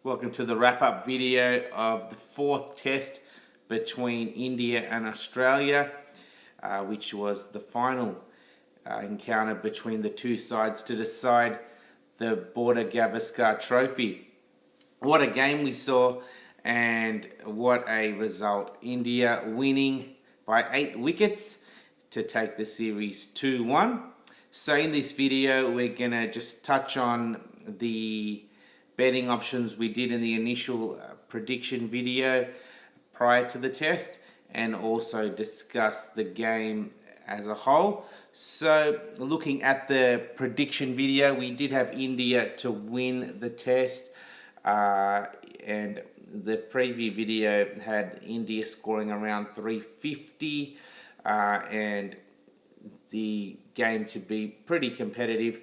Welcome to the wrap-up video of the fourth test between India and Australia, which was the final encounter between the two sides to decide the Border Gavaskar Trophy. What a game we saw, and what a result. India winning by 8 wickets to take the series 2-1. So in this video, we're going to just touch on the betting options we did in the initial prediction video prior to the test, and also discuss the game as a whole. So looking at the prediction video, we did have India to win the test, and the preview video had India scoring around 350 and the game to be pretty competitive.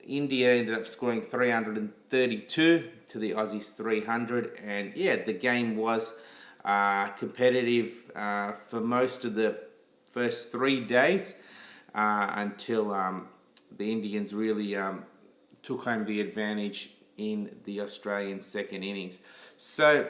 India ended up scoring 332 to the Aussies 300, and yeah, the game was competitive for most of the first 3 days until the Indians really took home the advantage in the Australian second innings. So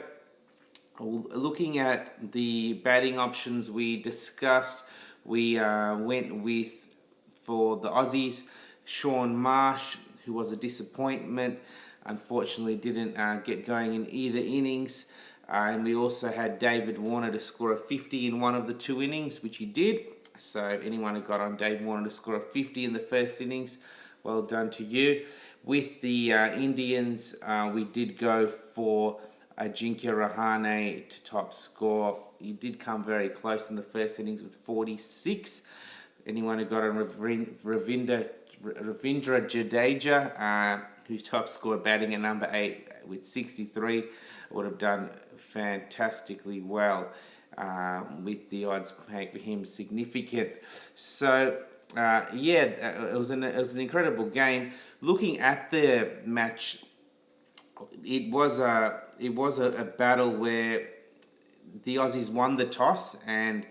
looking at the batting options we discussed, we went with, for the Aussies, Shaun Marsh, who was a disappointment. Unfortunately didn't get going in either innings. And we also had David Warner to score a 50 in one of the 2 innings, which he did. So anyone who got on Dave Warner to score a 50 in the first innings, well done to you. With the Indians, we did go for Ajinkya Rahane to top score. He did come very close in the first innings with 46. Anyone who got on Ravindra Jadeja, who top scored batting at number 8 with 63, would have done fantastically well, with the odds paying for him significant. So it was an incredible game. Looking at the match, it was a battle where the Aussies won the toss, and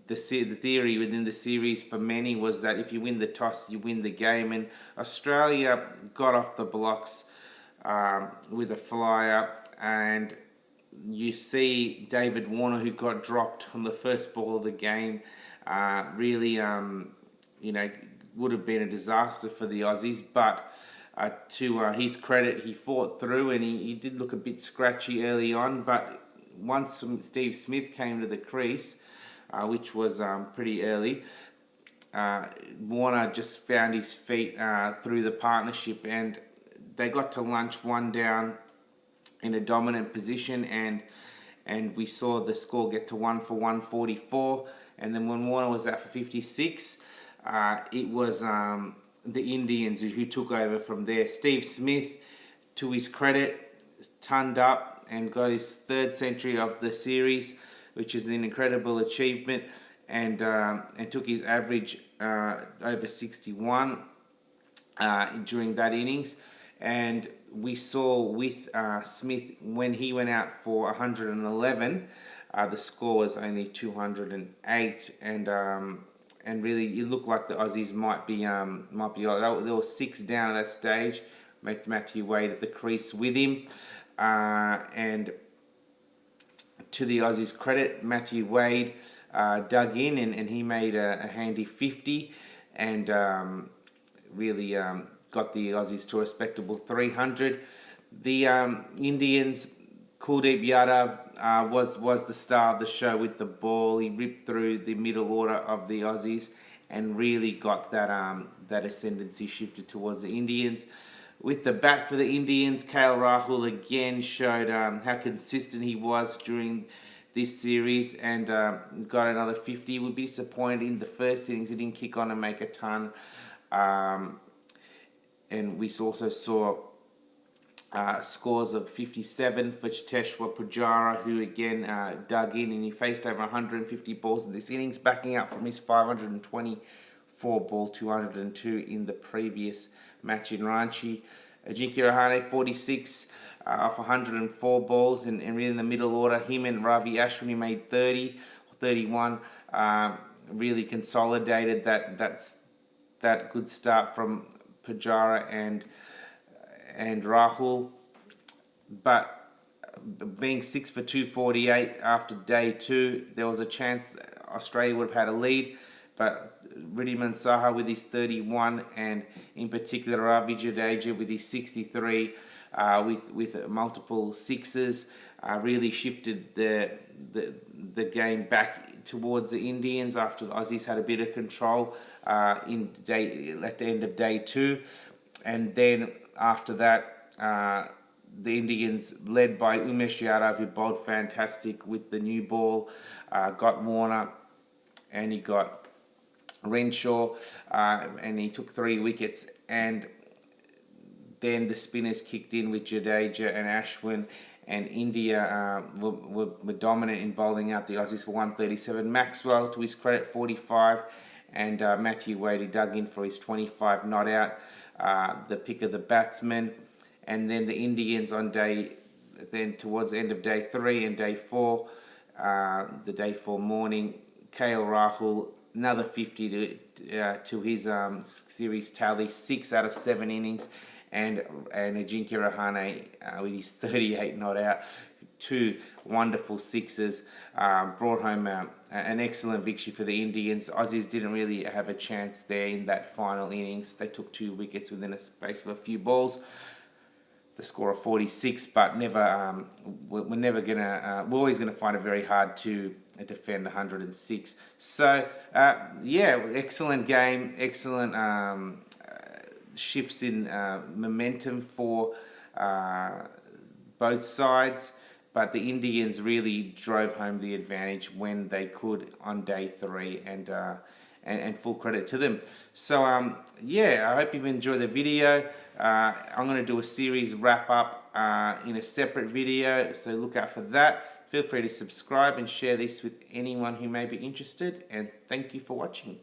the theory within the series for many was that if you win the toss, you win the game. And Australia got off the blocks with a flyer, and you see David Warner, who got dropped on the first ball of the game, really would have been a disaster for the Aussies. But to his credit, he fought through, and he did look a bit scratchy early on, but once Steve Smith came to the crease, which was pretty early, Warner just found his feet through the partnership, and they got to lunch 1 down in a dominant position, and we saw the score get to 1 for 144. And then when Warner was out for 56, it was the Indians who took over from there. Steve Smith, to his credit, turned up and got his 3rd century of the series, which is an incredible achievement, and took his average over 61 during that innings. And we saw with Smith, when he went out for 111, the score was only 208, and really it looked like the Aussies might be there were 6 down at that stage. Matthew Wade at the crease with him, and to the Aussies' credit, Matthew Wade dug in, and he made a handy 50, and really got the Aussies to a respectable 300. The Indians, Kuldeep Yadav was the star of the show with the ball. He ripped through the middle order of the Aussies and really got that ascendancy shifted towards the Indians. With the bat for the Indians, KL Rahul again showed how consistent he was during this series, and got another 50. He would be disappointed in the first innings. He didn't kick on and make a ton. And we also saw scores of 57 for Cheteshwar Pujara, who again dug in, and he faced over 150 balls in this innings, backing up from his 524 ball 202 in the previous match in Ranchi. Ajinkya Rahane, 46 off 104 balls, and really in the middle order, him and Ravi Ashwini made 30, 31, really consolidated that good start from Pujara and Rahul. but being 6 for 248 after day 2, there was a chance that Australia would have had a lead, but Riddhiman Saha with his 31, and in particular Ravi Jadeja with his 63, with multiple sixes, really shifted the game back towards the Indians after the Aussies had a bit of control at the end of day 2, and then after that. The Indians, led by Umesh Yadav, who bowled fantastic with the new ball, got Warner, and he got Renshaw, and he took 3 wickets. And then the spinners kicked in with Jadeja and Ashwin, and India were dominant in bowling out the Aussies for 137. Maxwell, to his credit, 45, and Matthew Wade, who dug in for his 25 not out, the pick of the batsmen. And then the Indians towards the end of day 3 and day 4, the day 4 morning, KL Rahul, another 50 to his series tally, 6 out of 7 innings, and Ajinkya Rahane with his 38 not out, 2 wonderful sixes, brought home an excellent victory for the Indians. Aussies didn't really have a chance there in that final innings. They took 2 wickets within a space of a few balls. The score of 46, but we're always gonna find it very hard to defend 106. So excellent game, excellent shifts in momentum for both sides, but the Indians really drove home the advantage when they could on day 3, and full credit to them. So I hope you've enjoyed the video. I'm going to do a series wrap up in a separate video, so look out for that. Feel free to subscribe and share this with anyone who may be interested, and thank you for watching.